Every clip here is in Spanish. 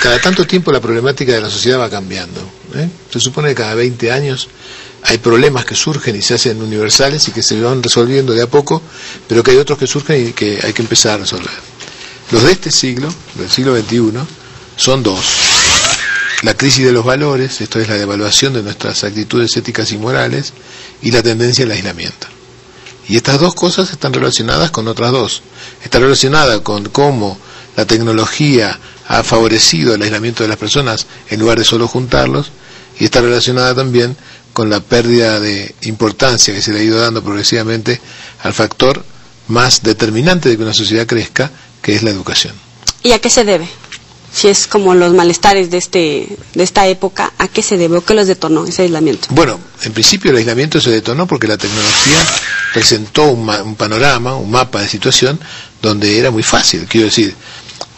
Cada tanto tiempo la problemática de la sociedad va cambiando, ¿eh? Se supone que cada 20 años hay problemas que surgen y se hacen universales y que se van resolviendo de a poco, pero que hay otros que surgen y que hay que empezar a resolver. Los de este siglo, del siglo XXI, son dos. La crisis de los valores, esto es la devaluación de nuestras actitudes éticas y morales, y la tendencia al aislamiento. Y estas dos cosas están relacionadas con otras dos. Está relacionada con cómo la tecnología ha favorecido el aislamiento de las personas en lugar de solo juntarlos, y está relacionada también con la pérdida de importancia que se le ha ido dando progresivamente al factor más determinante de que una sociedad crezca, que es la educación. ¿Y a qué se debe? Si es como los malestares de esta época, ¿a qué se debe o qué los detonó ese aislamiento? Bueno, en principio el aislamiento se detonó porque la tecnología presentó un panorama, un mapa de situación donde era muy fácil, quiero decir,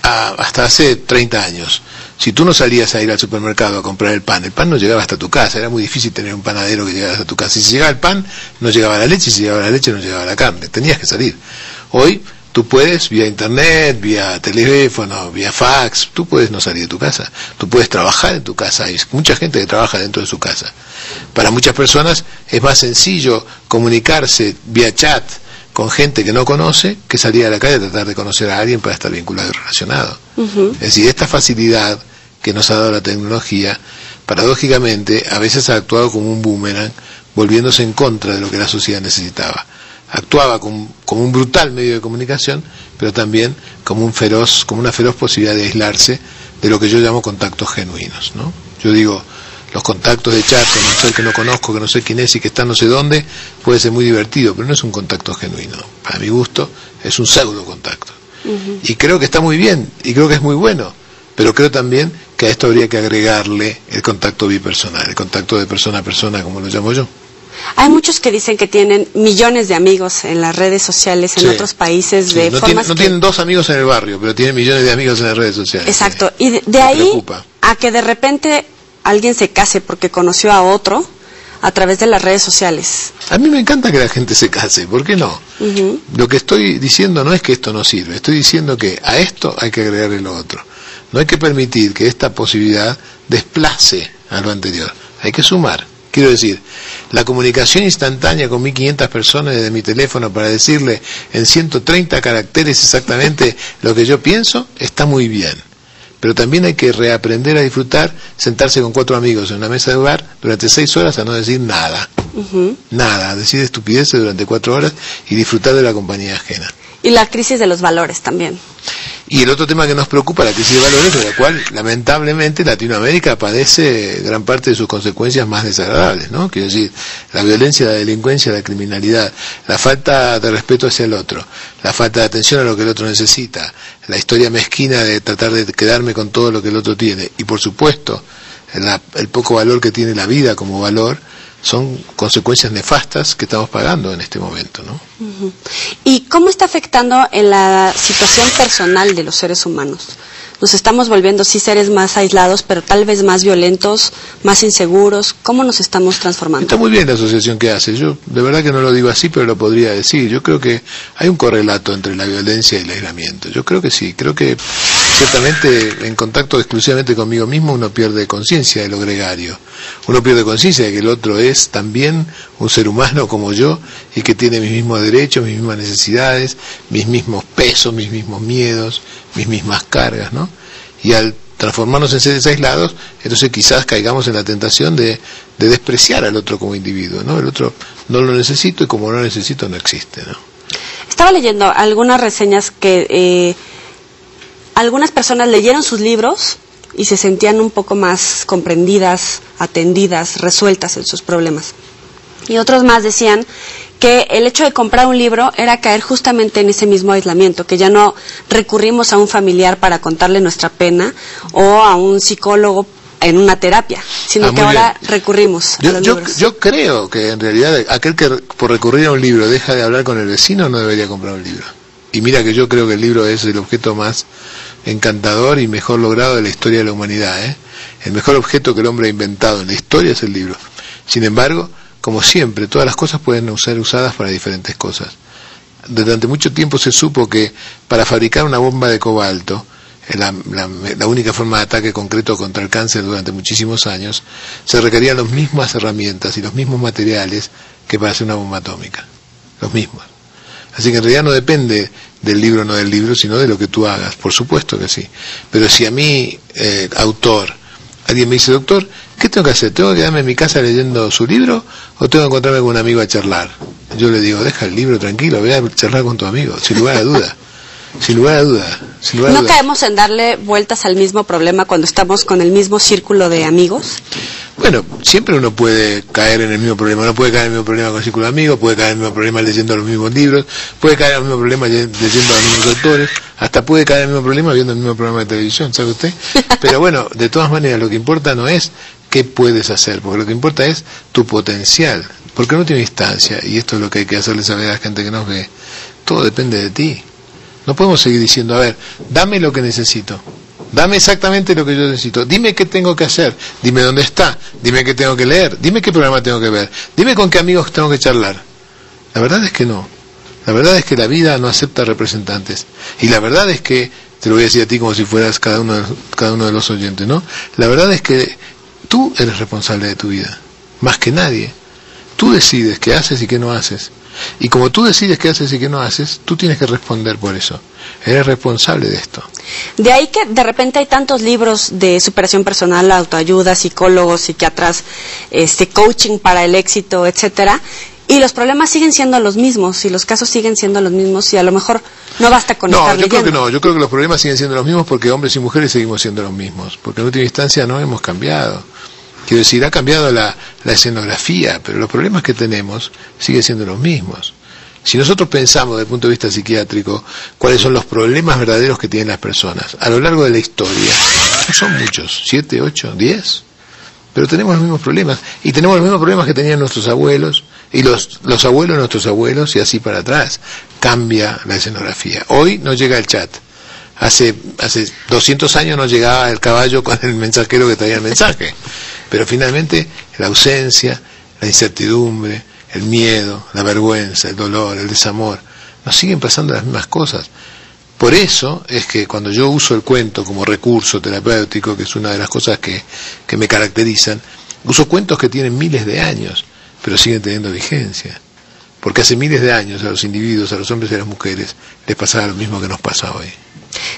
hasta hace 30 años, si tú no salías a ir al supermercado a comprar el pan no llegaba hasta tu casa, era muy difícil tener un panadero que llegara hasta tu casa. Y si llegaba el pan, no llegaba la leche, y si llegaba la leche, no llegaba la carne, tenías que salir. Hoy tú puedes, vía internet, vía teléfono, vía fax, tú puedes no salir de tu casa, tú puedes trabajar en tu casa, hay mucha gente que trabaja dentro de su casa. Para muchas personas es más sencillo comunicarse vía chat con gente que no conoce que salir a la calle a tratar de conocer a alguien para estar vinculado y relacionado. Es decir, esta facilidad que nos ha dado la tecnología, paradójicamente, a veces ha actuado como un boomerang, volviéndose en contra de lo que la sociedad necesitaba. Actuaba como un brutal medio de comunicación, pero también como una feroz posibilidad de aislarse de lo que yo llamo contactos genuinos, ¿no? Yo digo, los contactos de chat con un ser que no conozco, que no sé quién es y que está no sé dónde, puede ser muy divertido, pero no es un contacto genuino. Para mi gusto, es un pseudo contacto. Y creo que está muy bien, y creo que es muy bueno, pero creo también que a esto habría que agregarle el contacto bipersonal, el contacto de persona a persona, como lo llamo yo. Hay muchos que dicen que tienen millones de amigos en las redes sociales, en otros países, de formas no tienen 2 amigos en el barrio, pero tienen millones de amigos en las redes sociales. Exacto, y de ahí a que de repente alguien se case porque conoció a otro a través de las redes sociales. A mí me encanta que la gente se case, ¿por qué no? Lo que estoy diciendo no es que esto no sirve, estoy diciendo que a esto hay que agregarle lo otro. No hay que permitir que esta posibilidad desplace a lo anterior, hay que sumar. Quiero decir, la comunicación instantánea con 1500 personas desde mi teléfono para decirle en 130 caracteres exactamente lo que yo pienso, está muy bien. Pero también hay que reaprender a disfrutar, sentarse con 4 amigos en una mesa de bar durante 6 horas a no decir nada. Nada, a decir estupideces durante 4 horas y disfrutar de la compañía ajena. Y la crisis de los valores también. Y el otro tema que nos preocupa, la crisis de valores, de la cual lamentablemente Latinoamérica padece gran parte de sus consecuencias más desagradables, ¿no? Quiero decir, la violencia, la delincuencia, la criminalidad, la falta de respeto hacia el otro, la falta de atención a lo que el otro necesita, la historia mezquina de tratar de quedarme con todo lo que el otro tiene, y por supuesto, el poco valor que tiene la vida como valor, son consecuencias nefastas que estamos pagando en este momento, ¿no? ¿Y cómo está afectando en la situación personal de los seres humanos? Nos estamos volviendo, sí, seres más aislados, pero tal vez más violentos, más inseguros. ¿Cómo nos estamos transformando? Está muy bien la asociación que hace. Yo de verdad que no lo digo así, pero lo podría decir. Yo creo que hay un correlato entre la violencia y el aislamiento. Yo creo que sí. Creo que ciertamente en contacto exclusivamente conmigo mismo uno pierde conciencia de lo gregario. Uno pierde conciencia de que el otro es también un ser humano como yo y que tiene mis mismos derechos, mis mismas necesidades, mis mismos pesos, mis mismos miedos, mis mismas cargas, ¿no? Y al transformarnos en seres aislados, entonces quizás caigamos en la tentación de despreciar al otro como individuo, ¿no? El otro no lo necesito y como no lo necesito no existe, ¿no? Estaba leyendo algunas reseñas que algunas personas leyeron sus libros y se sentían un poco más comprendidas, atendidas, resueltas en sus problemas. Y otros más decían que el hecho de comprar un libro era caer justamente en ese mismo aislamiento, que ya no recurrimos a un familiar para contarle nuestra pena o a un psicólogo en una terapia, sino que ahora recurrimos a los libros. Yo creo que en realidad aquel que por recurrir a un libro deja de hablar con el vecino no debería comprar un libro. Y mira que yo creo que el libro es el objeto más encantador y mejor logrado de la historia de la humanidad, ¿eh? El mejor objeto que el hombre ha inventado en la historia es el libro. Sin embargo, como siempre, todas las cosas pueden ser usadas para diferentes cosas. Durante mucho tiempo se supo que para fabricar una bomba de cobalto, la única forma de ataque concreto contra el cáncer durante muchísimos años, se requerían las mismas herramientas y los mismos materiales que para hacer una bomba atómica. Los mismos. Así que en realidad no depende del libro o no del libro, sino de lo que tú hagas. Por supuesto que sí. Pero si a mí, autor, alguien me dice, doctor, ¿qué tengo que hacer? ¿Tengo que quedarme en mi casa leyendo su libro o tengo que encontrarme con un amigo a charlar? Yo le digo, deja el libro tranquilo, ve a charlar con tu amigo, sin lugar a duda. Sin lugar a duda. ¿No caemos en darle vueltas al mismo problema cuando estamos con el mismo círculo de amigos? Bueno, siempre uno puede caer en el mismo problema. Uno puede caer en el mismo problema con el círculo de amigos, puede caer en el mismo problema leyendo los mismos libros, puede caer en el mismo problema leyendo a los mismos autores, hasta puede caer en el mismo problema viendo el mismo programa de televisión, ¿sabe usted? Pero bueno, de todas maneras, lo que importa no es qué puedes hacer, porque lo que importa es tu potencial, porque no tiene instancia, y esto es lo que hay que hacerle saber a la gente que nos ve. Todo depende de ti. No podemos seguir diciendo, a ver, dame lo que necesito, dame exactamente lo que yo necesito, dime qué tengo que hacer, dime dónde está, dime qué tengo que leer, dime qué programa tengo que ver, dime con qué amigos tengo que charlar. La verdad es que no. La verdad es que la vida no acepta representantes. Y la verdad es que, te lo voy a decir a ti como si fueras cada uno de los oyentes, ¿no? La verdad es que tú eres responsable de tu vida, más que nadie. Tú decides qué haces y qué no haces. Y como tú decides qué haces y qué no haces, tú tienes que responder por eso. Eres responsable de esto. De ahí que de repente hay tantos libros de superación personal, autoayuda, psicólogos, psiquiatras, coaching para el éxito, etcétera, y los problemas siguen siendo los mismos, y los casos siguen siendo los mismos, y a lo mejor no basta con estar leyendo. Creo que no, yo creo que los problemas siguen siendo los mismos porque hombres y mujeres seguimos siendo los mismos, porque en última instancia no hemos cambiado. Quiero decir, ha cambiado la escenografía, pero los problemas que tenemos siguen siendo los mismos. Si nosotros pensamos desde el punto de vista psiquiátrico cuáles son los problemas verdaderos que tienen las personas a lo largo de la historia, no son muchos, 7, 8, 10, pero tenemos los mismos problemas, y tenemos los mismos problemas que tenían nuestros abuelos, y los abuelos de nuestros abuelos, y así para atrás. Cambia la escenografía. Hoy no llega el chat. Hace 200 años no llegaba el caballo con el mensajero que traía el mensaje. Pero finalmente la ausencia, la incertidumbre, el miedo, la vergüenza, el dolor, el desamor, nos siguen pasando las mismas cosas. Por eso es que cuando yo uso el cuento como recurso terapéutico, que es una de las cosas que me caracterizan, uso cuentos que tienen miles de años, pero siguen teniendo vigencia. Porque hace miles de años a los individuos, a los hombres y a las mujeres, les pasaba lo mismo que nos pasa hoy.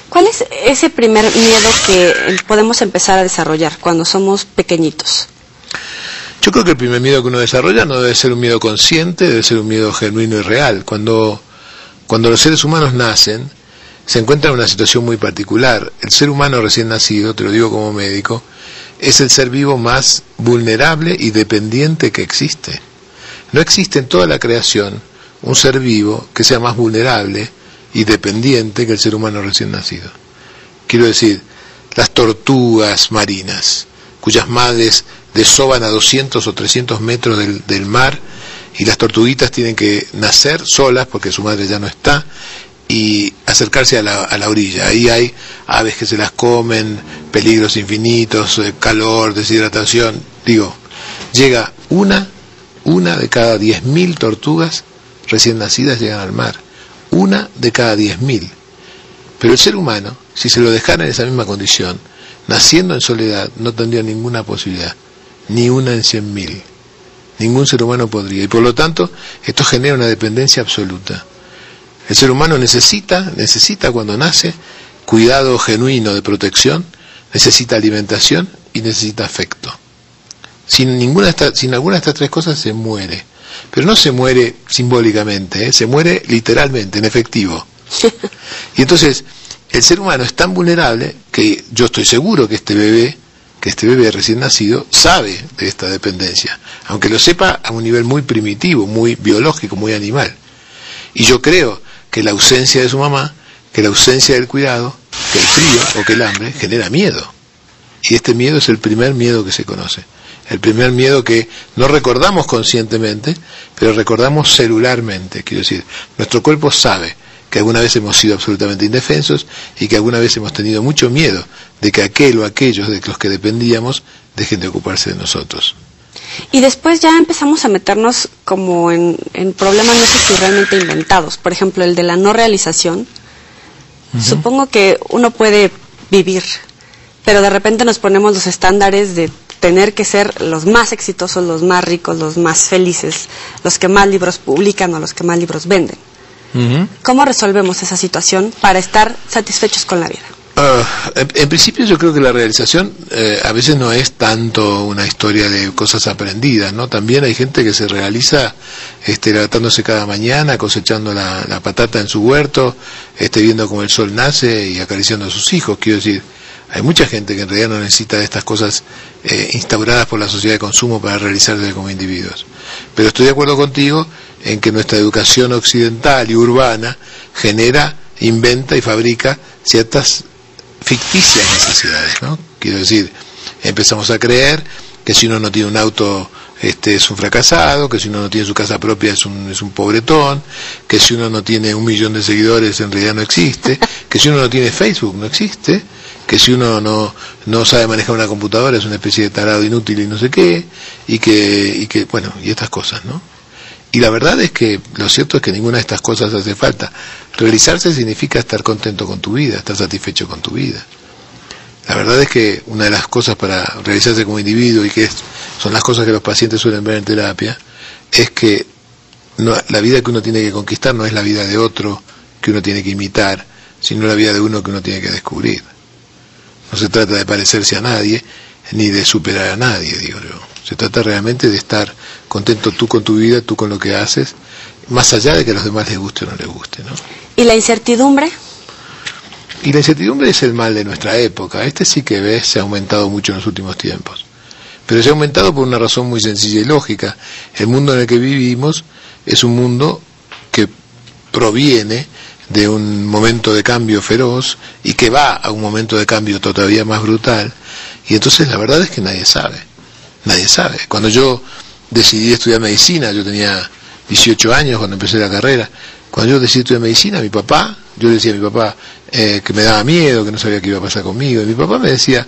¿Cuál es ese primer miedo que podemos empezar a desarrollar cuando somos pequeñitos? Yo creo que el primer miedo que uno desarrolla no debe ser un miedo consciente, debe ser un miedo genuino y real. Cuando los seres humanos nacen, se encuentran en una situación muy particular. El ser humano recién nacido, te lo digo como médico, es el ser vivo más vulnerable y dependiente que existe. No existe en toda la creación un ser vivo que sea más vulnerable y dependiente que el ser humano recién nacido. Quiero decir, las tortugas marinas, cuyas madres desoban a 200 o 300 metros del mar, y las tortuguitas tienen que nacer solas porque su madre ya no está, y acercarse a la orilla. Ahí hay aves que se las comen, peligros infinitos, calor, deshidratación. Digo, llega una de cada 10.000 tortugas recién nacidas llegan al mar. Una de cada 10.000. Pero el ser humano, si se lo dejara en esa misma condición, naciendo en soledad, no tendría ninguna posibilidad. Ni una en 100.000. Ningún ser humano podría. Y por lo tanto, esto genera una dependencia absoluta. El ser humano necesita cuando nace cuidado genuino de protección, necesita alimentación y necesita afecto. Sin alguna de estas tres cosas se muere. Pero no se muere simbólicamente, se muere literalmente, en efectivo. Y entonces, el ser humano es tan vulnerable que yo estoy seguro que este bebé recién nacido sabe de esta dependencia, aunque lo sepa a un nivel muy primitivo, muy biológico, muy animal. Y yo creo que la ausencia de su mamá, que la ausencia del cuidado, que el frío o que el hambre genera miedo. Y este miedo es el primer miedo que se conoce. El primer miedo que no recordamos conscientemente, pero recordamos celularmente. Quiero decir, nuestro cuerpo sabe que alguna vez hemos sido absolutamente indefensos y que alguna vez hemos tenido mucho miedo de que aquel o aquellos de los que dependíamos dejen de ocuparse de nosotros. Y después ya empezamos a meternos como en problemas, no sé si realmente inventados. Por ejemplo, el de la no realización. Supongo que uno puede vivir, pero de repente nos ponemos los estándares de tener que ser los más exitosos, los más ricos, los más felices, los que más libros publican o los que más libros venden. ¿Cómo resolvemos esa situación para estar satisfechos con la vida? En principio yo creo que la realización a veces no es tanto una historia de cosas aprendidas, ¿no? También hay gente que se realiza levantándose cada mañana, cosechando la patata en su huerto, viendo cómo el sol nace y acariciando a sus hijos. Quiero decir, hay mucha gente que en realidad no necesita de estas cosas instauradas por la sociedad de consumo para realizarse como individuos. Pero estoy de acuerdo contigo en que nuestra educación occidental y urbana genera, inventa y fabrica ciertas ficticias necesidades, ¿no? Quiero decir, empezamos a creer que si uno no tiene un auto es un fracasado, que si uno no tiene su casa propia es un pobretón, que si uno no tiene 1 millón de seguidores en realidad no existe, que si uno no tiene Facebook no existe, que si uno no sabe manejar una computadora es una especie de tarado inútil y no sé qué, y que bueno, y estas cosas, ¿no? Y la verdad es que lo cierto es que ninguna de estas cosas hace falta. Realizarse significa estar contento con tu vida, estar satisfecho con tu vida. La verdad es que una de las cosas para realizarse como individuo, y que son las cosas que los pacientes suelen ver en terapia, es que la vida que uno tiene que conquistar no es la vida de otro que uno tiene que imitar, sino la vida de uno que uno tiene que descubrir. No se trata de parecerse a nadie, ni de superar a nadie, digo yo. Se trata realmente de estar contento tú con tu vida, tú con lo que haces, más allá de que a los demás les guste o no les guste, ¿no? ¿Y la incertidumbre? Y la incertidumbre es el mal de nuestra época. Sí que ves, se ha aumentado mucho en los últimos tiempos. Pero se ha aumentado por una razón muy sencilla y lógica. El mundo en el que vivimos es un mundo que proviene de un momento de cambio feroz y que va a un momento de cambio todavía más brutal. Y entonces la verdad es que nadie sabe. Nadie sabe. Cuando yo decidí estudiar medicina, yo tenía 18 años cuando empecé la carrera. Cuando yo decidí estudiar medicina, yo le decía a mi papá que me daba miedo, que no sabía qué iba a pasar conmigo. Y mi papá me decía,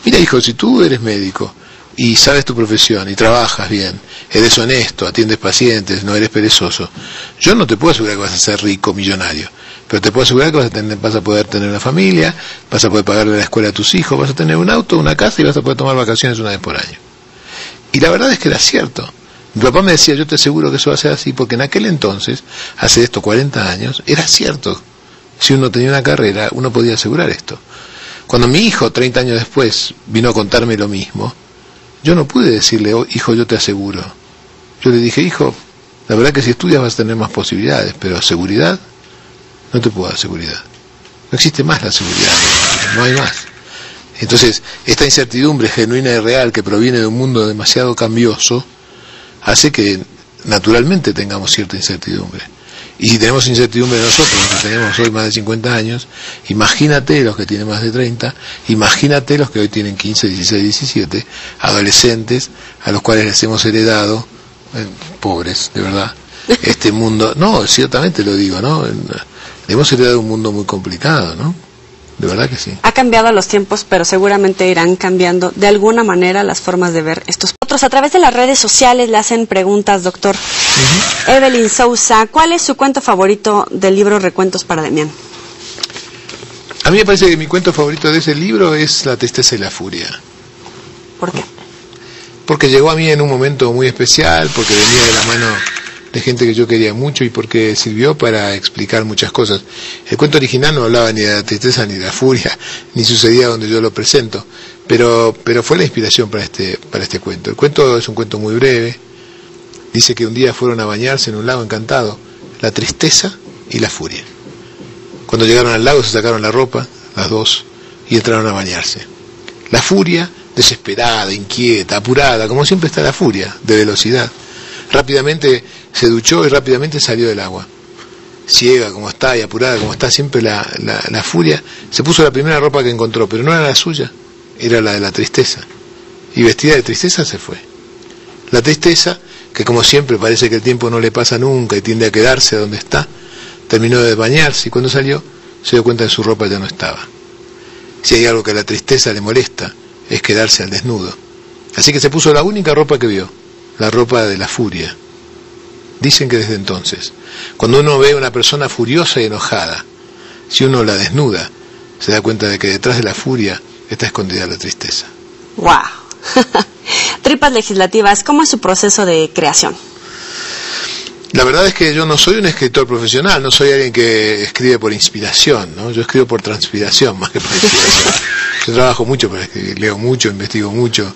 mira hijo, si tú eres médico y sabes tu profesión y trabajas bien, eres honesto, atiendes pacientes, no eres perezoso, yo no te puedo asegurar que vas a ser rico, millonario, pero te puedo asegurar que vas a poder tener una familia, vas a poder pagarle la escuela a tus hijos, vas a tener un auto, una casa y vas a poder tomar vacaciones una vez por año. Y la verdad es que era cierto. Mi papá me decía, yo te aseguro que eso va a ser así, porque en aquel entonces, hace esto 40 años, era cierto. Si uno tenía una carrera, uno podía asegurar esto. Cuando mi hijo, 30 años después, vino a contarme lo mismo, yo no pude decirle, oh, hijo, yo te aseguro. Yo le dije, hijo, la verdad que si estudias vas a tener más posibilidades, pero seguridad, no te puedo dar seguridad. No existe más la seguridad, no hay más. Entonces, esta incertidumbre genuina y real que proviene de un mundo demasiado cambioso, hace que naturalmente tengamos cierta incertidumbre. Y si tenemos incertidumbre nosotros, que tenemos hoy más de 50 años, imagínate los que tienen más de 30, imagínate los que hoy tienen 15, 16, 17, adolescentes a los cuales les hemos heredado, pobres, de verdad, este mundo, no, ciertamente lo digo, ¿no? Le hemos heredado un mundo muy complicado, ¿no? De verdad que sí. Ha cambiado los tiempos, pero seguramente irán cambiando de alguna manera las formas de ver estos. Otros a través de las redes sociales le hacen preguntas, doctor. Evelyn Sousa, ¿cuál es su cuento favorito del libro Recuentos para Demián? A mí me parece que mi cuento favorito de ese libro es La tristeza y la furia. ¿Por qué? Porque llegó a mí en un momento muy especial, porque venía de la mano de gente que yo quería mucho y porque sirvió para explicar muchas cosas. El cuento original no hablaba ni de la tristeza ni de la furia, ni sucedía donde yo lo presento, pero fue la inspiración para este cuento. El cuento es un cuento muy breve. Dice que un día fueron a bañarse en un lago encantado, la tristeza y la furia. Cuando llegaron al lago se sacaron la ropa, las dos, y entraron a bañarse. La furia, desesperada, inquieta, apurada, como siempre está la furia, de velocidad. Rápidamente se duchó y rápidamente salió del agua. Ciega como está y apurada como está siempre la furia, se puso la primera ropa que encontró, pero no era la suya, era la de la tristeza. Y vestida de tristeza se fue. La tristeza, que como siempre parece que el tiempo no le pasa nunca y tiende a quedarse donde está, terminó de bañarse y cuando salió se dio cuenta que su ropa ya no estaba. Si hay algo que a la tristeza le molesta, es quedarse al desnudo. Así que se puso la única ropa que vio, la ropa de la furia. Dicen que desde entonces, cuando uno ve a una persona furiosa y enojada, si uno la desnuda, se da cuenta de que detrás de la furia está escondida la tristeza. ¡Wow! Tripas Legislativas, ¿cómo es su proceso de creación? La verdad es que yo no soy un escritor profesional, no soy alguien que escribe por inspiración, ¿no? Yo escribo por transpiración más que por inspiración. Yo trabajo mucho para escribir, leo mucho, investigo mucho,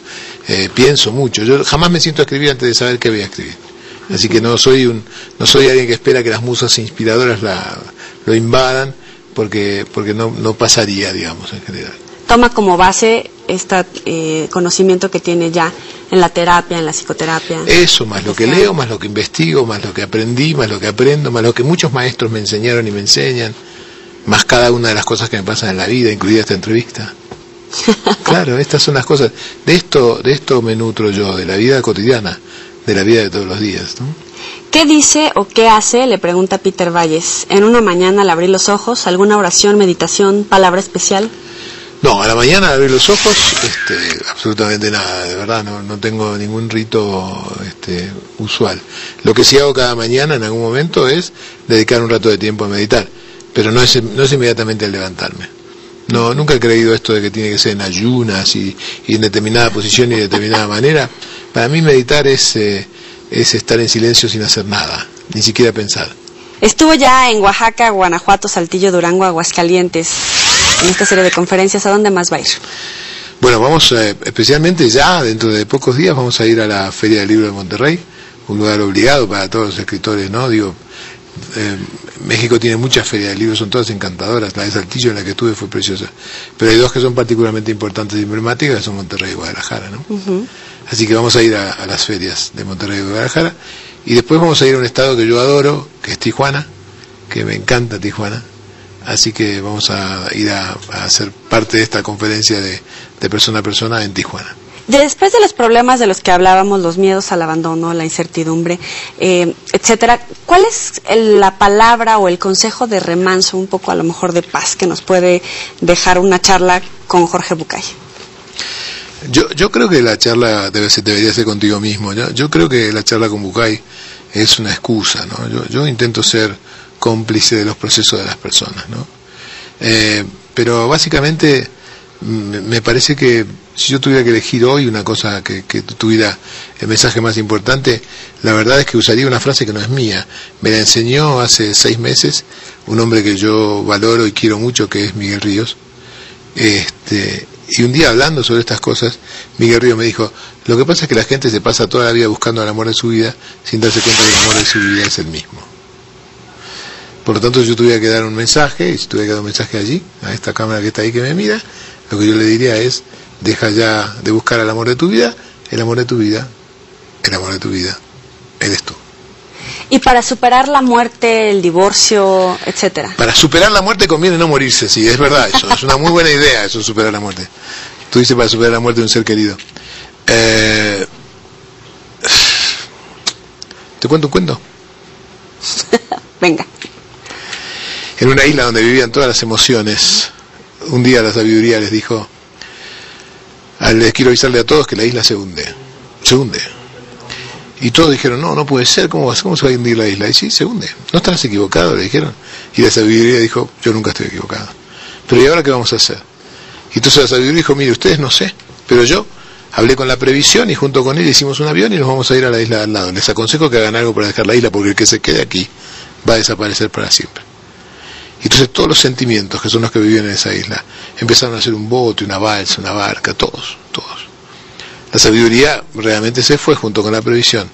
pienso mucho. Yo jamás me siento a escribir antes de saber qué voy a escribir. Así que no soy alguien que espera que las musas inspiradoras lo invadan, porque no pasaría, digamos, en general. Toma como base este conocimiento que tiene ya en la terapia, en la psicoterapia. Eso, más lo que leo, más lo que investigo, más lo que aprendí, más lo que aprendo, más lo que muchos maestros me enseñaron y me enseñan, más cada una de las cosas que me pasan en la vida, incluida esta entrevista. Claro, estas son las cosas. De esto me nutro yo, de la vida cotidiana, de la vida de todos los días, ¿no? ¿Qué dice o qué hace? Le pregunta Peter Valles. En una mañana al abrir los ojos, ¿alguna oración, meditación, palabra especial? No, a la mañana al abrir los ojos, absolutamente nada, de verdad, no tengo ningún rito usual. Lo que sí hago cada mañana en algún momento es dedicar un rato de tiempo a meditar, pero no es inmediatamente al levantarme. No, nunca he creído esto de que tiene que ser en ayunas y en determinada posición y de determinada manera. Para mí meditar es estar en silencio sin hacer nada, ni siquiera pensar. Estuvo ya en Oaxaca, Guanajuato, Saltillo, Durango, Aguascalientes, en esta serie de conferencias. ¿A dónde más va a ir? Bueno, vamos especialmente ya, dentro de pocos días, vamos a ir a la Feria del Libro de Monterrey, un lugar obligado para todos los escritores, ¿no? México tiene muchas ferias de libros, son todas encantadoras. La de Saltillo, en la que estuve, fue preciosa. Pero hay dos que son particularmente importantes y emblemáticas, que son Monterrey y Guadalajara, ¿no? Uh-huh. Así que vamos a ir a las ferias de Monterrey y Guadalajara. Y después vamos a ir a un estado que yo adoro, que es Tijuana, que me encanta Tijuana. Así que vamos a ir a ser parte de esta conferencia de persona a persona en Tijuana. Después de los problemas de los que hablábamos, los miedos al abandono, la incertidumbre, etcétera, ¿cuál es la palabra o el consejo de remanso, un poco a lo mejor de paz, que nos puede dejar una charla con Jorge Bucay? Yo creo que la charla debería ser contigo mismo. Yo creo que la charla con Bucay es una excusa, ¿no? Yo intento ser cómplice de los procesos de las personas, ¿no? Pero básicamente me parece que si yo tuviera que elegir hoy una cosa que tuviera el mensaje más importante, la verdad es que usaría una frase que no es mía. Me la enseñó hace 6 meses un hombre que yo valoro y quiero mucho, que es Miguel Ríos. Y un día, hablando sobre estas cosas, Miguel Ríos me dijo: lo que pasa es que la gente se pasa toda la vida buscando el amor de su vida sin darse cuenta que el amor de su vida es el mismo. Por lo tanto, yo tuviera que dar un mensaje, y si tuviera que dar un mensaje allí, a esta cámara que está ahí que me mira, lo que yo le diría es: deja ya de buscar el amor de tu vida, el amor de tu vida, el amor de tu vida, eres tú. Y para superar la muerte, el divorcio, etcétera. Para superar la muerte conviene no morirse, sí, es verdad, eso es una muy buena idea, eso, superar la muerte. Tú dices para superar la muerte de un ser querido. ¿Te cuento un cuento? Venga. En una isla donde vivían todas las emociones, un día la sabiduría les dijo: les quiero avisarle a todos que la isla se hunde. Y todos dijeron: no puede ser, ¿cómo se va a hundir la isla? Y sí, se hunde. No estarás equivocado, le dijeron. Y la sabiduría dijo: yo nunca estoy equivocado. Pero ¿y ahora qué vamos a hacer? Y entonces la sabiduría dijo: mire, ustedes no sé, pero yo hablé con la previsión y junto con él hicimos un avión y nos vamos a ir a la isla de al lado. Les aconsejo que hagan algo para dejar la isla, porque el que se quede aquí va a desaparecer para siempre. Y entonces todos los sentimientos, que son los que vivían en esa isla, empezaron a hacer un bote, una balsa, una barca, todos. La sabiduría realmente se fue junto con la previsión.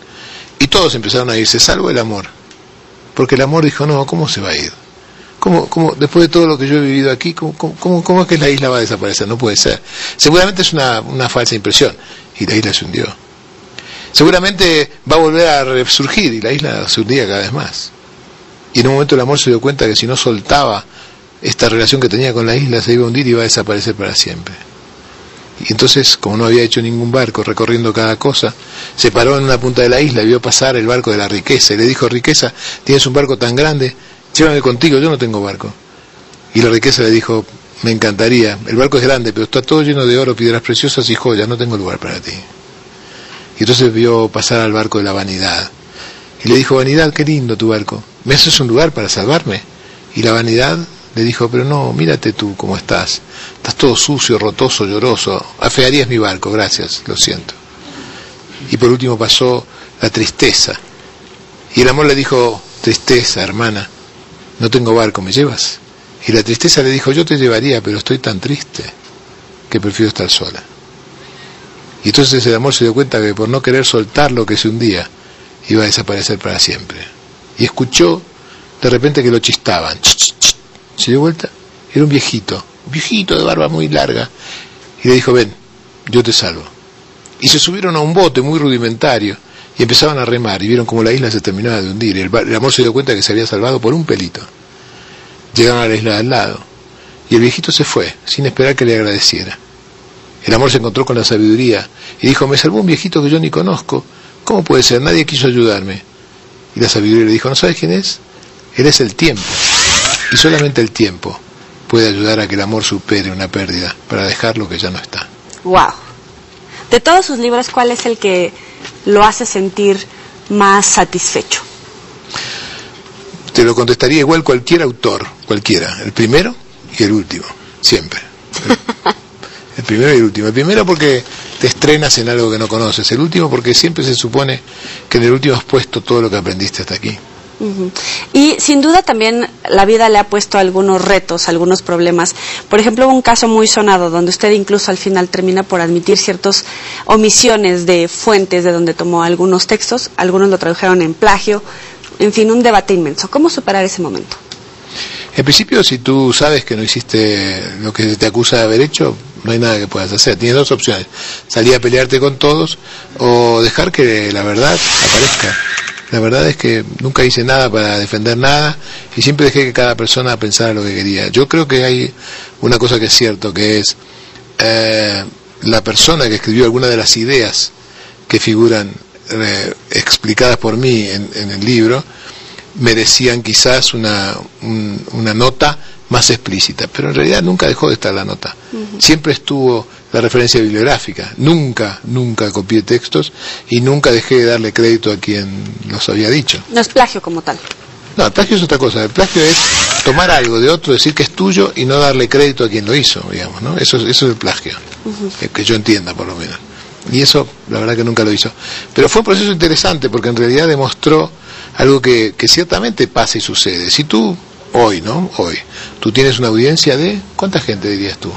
Y todos empezaron a irse, salvo el amor. Porque el amor dijo: no, ¿cómo se va a ir? ¿Cómo después de todo lo que yo he vivido aquí, cómo es que la isla va a desaparecer? No puede ser. Seguramente es una falsa impresión. Y la isla se hundió. Seguramente va a volver a resurgir y la isla se hundía cada vez más. Y en un momento el amor se dio cuenta que si no soltaba esta relación que tenía con la isla, se iba a hundir y iba a desaparecer para siempre. Y entonces, como no había hecho ningún barco recorriendo cada cosa, se paró en una punta de la isla y vio pasar el barco de la riqueza. Y le dijo: riqueza, tienes un barco tan grande, llévame contigo, yo no tengo barco. Y la riqueza le dijo: me encantaría, el barco es grande, pero está todo lleno de oro, piedras preciosas y joyas, no tengo lugar para ti. Y entonces vio pasar al barco de la vanidad. Y le dijo, vanidad, qué lindo tu barco. ¿Me haces un lugar para salvarme? Y la vanidad le dijo, pero no, mírate tú cómo estás. Estás todo sucio, rotoso, lloroso. Afearías mi barco, gracias, lo siento. Y por último pasó la tristeza. Y el amor le dijo, tristeza, hermana, no tengo barco, ¿me llevas? Y la tristeza le dijo, yo te llevaría, pero estoy tan triste que prefiero estar sola. Y entonces el amor se dio cuenta que por no querer soltar lo que se hundía, iba a desaparecer para siempre. Y escuchó de repente que lo chistaban. Se dio vuelta, era un viejito de barba muy larga, y le dijo, ven, yo te salvo. Y se subieron a un bote muy rudimentario, y empezaban a remar, y vieron como la isla se terminaba de hundir, y el amor se dio cuenta que se había salvado por un pelito. Llegaron a la isla de al lado, y el viejito se fue, sin esperar que le agradeciera. El amor se encontró con la sabiduría, y dijo, me salvó un viejito que yo ni conozco, ¿cómo puede ser? Nadie quiso ayudarme. Y la sabiduría le dijo, ¿no sabes quién es? Él es el tiempo. Y solamente el tiempo puede ayudar a que el amor supere una pérdida para dejar lo que ya no está. Wow. De todos sus libros, ¿cuál es el que lo hace sentir más satisfecho? Te lo contestaría igual cualquier autor, cualquiera. El primero y el último, siempre. El primero y el último. El primero porque te estrenas en algo que no conoces. El último porque siempre se supone que en el último has puesto todo lo que aprendiste hasta aquí. Y sin duda también la vida le ha puesto algunos retos, algunos problemas. Por ejemplo, hubo un caso muy sonado donde usted incluso al final termina por admitir ciertas omisiones de fuentes de donde tomó algunos textos, algunos lo tradujeron en plagio, en fin, un debate inmenso. ¿Cómo superar ese momento? En principio, si tú sabes que no hiciste lo que se te acusa de haber hecho, no hay nada que puedas hacer. Tienes dos opciones: salir a pelearte con todos o dejar que la verdad aparezca. La verdad es que nunca hice nada para defender nada y siempre dejé que cada persona pensara lo que quería. Yo creo que hay una cosa que es cierto, que es la persona que escribió alguna de las ideas que figuran explicadas por mí en el libro merecían quizás una nota más explícita, pero en realidad nunca dejó de estar la nota. Siempre estuvo la referencia bibliográfica, nunca copié textos y nunca dejé de darle crédito a quien los había dicho. No es plagio como tal. No, el plagio es otra cosa. El plagio es tomar algo de otro, decir que es tuyo y no darle crédito a quien lo hizo, digamos, ¿no? Eso es el plagio, que yo entienda por lo menos. Y eso, la verdad que nunca lo hizo. Pero fue un proceso interesante porque en realidad demostró algo que ciertamente pasa y sucede. Si tú, hoy, tú tienes una audiencia de, ¿cuánta gente dirías tú?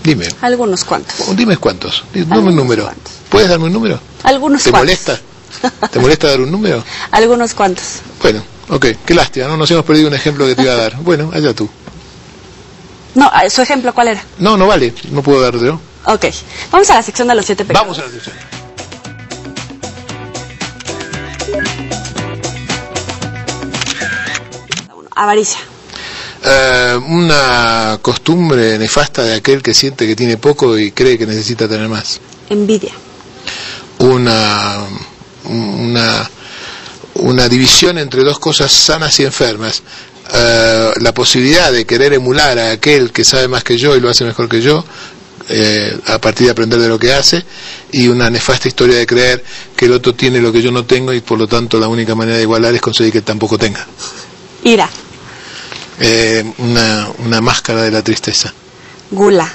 Dime. Algunos cuantos. Dime cuántos. Dame un número. Cuantos. ¿Puedes darme un número? Algunos ¿Te cuantos. molesta? ¿Te molesta dar un número? Algunos cuantos. Bueno, ok. Qué lástima, ¿no? Nos hemos perdido un ejemplo que te iba a dar. Bueno, allá tú. No, ¿su ejemplo cuál era? No vale. No puedo dártelo. Ok. Vamos a la sección de los 7 pecados. Vamos a la sección. Avaricia. Una costumbre nefasta de aquel que siente que tiene poco y cree que necesita tener más. Envidia. Una división entre dos cosas sanas y enfermas. La posibilidad de querer emular a aquel que sabe más que yo y lo hace mejor que yo, a partir de aprender de lo que hace, y una nefasta historia de creer que el otro tiene lo que yo no tengo y por lo tanto la única manera de igualar es conseguir que él tampoco tenga. Ira. Una máscara de la tristeza. Gula.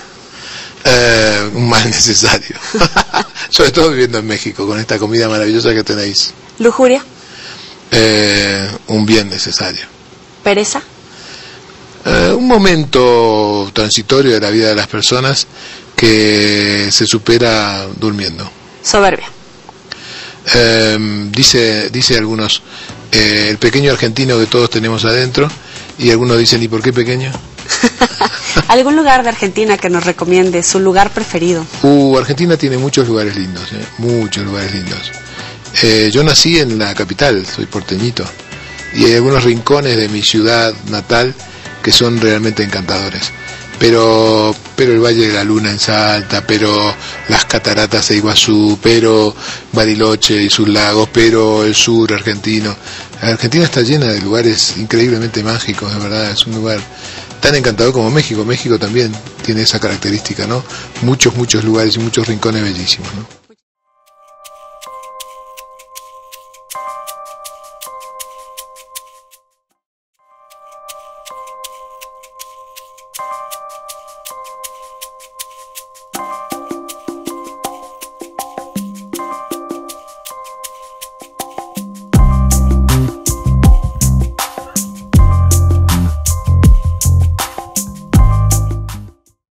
Un mal necesario. Sobre todo viviendo en México con esta comida maravillosa que tenéis. Lujuria. Un bien necesario. Pereza. Un momento transitorio de la vida de las personas que se supera durmiendo. Soberbia. Dice algunos, el pequeño argentino que todos tenemos adentro, y algunos dicen, ¿y por qué pequeño? ¿Algún lugar de Argentina que nos recomiende, su lugar preferido? Argentina tiene muchos lugares lindos, muchos lugares lindos. Yo nací en la capital, soy porteñito, y hay algunos rincones de mi ciudad natal que son realmente encantadores. Pero el Valle de la Luna en Salta, pero las cataratas de Iguazú, pero Bariloche y sus lagos, pero el sur argentino. Argentina está llena de lugares increíblemente mágicos, de verdad, es un lugar tan encantador como México. México también tiene esa característica, ¿no? Muchos lugares y muchos rincones bellísimos, ¿no?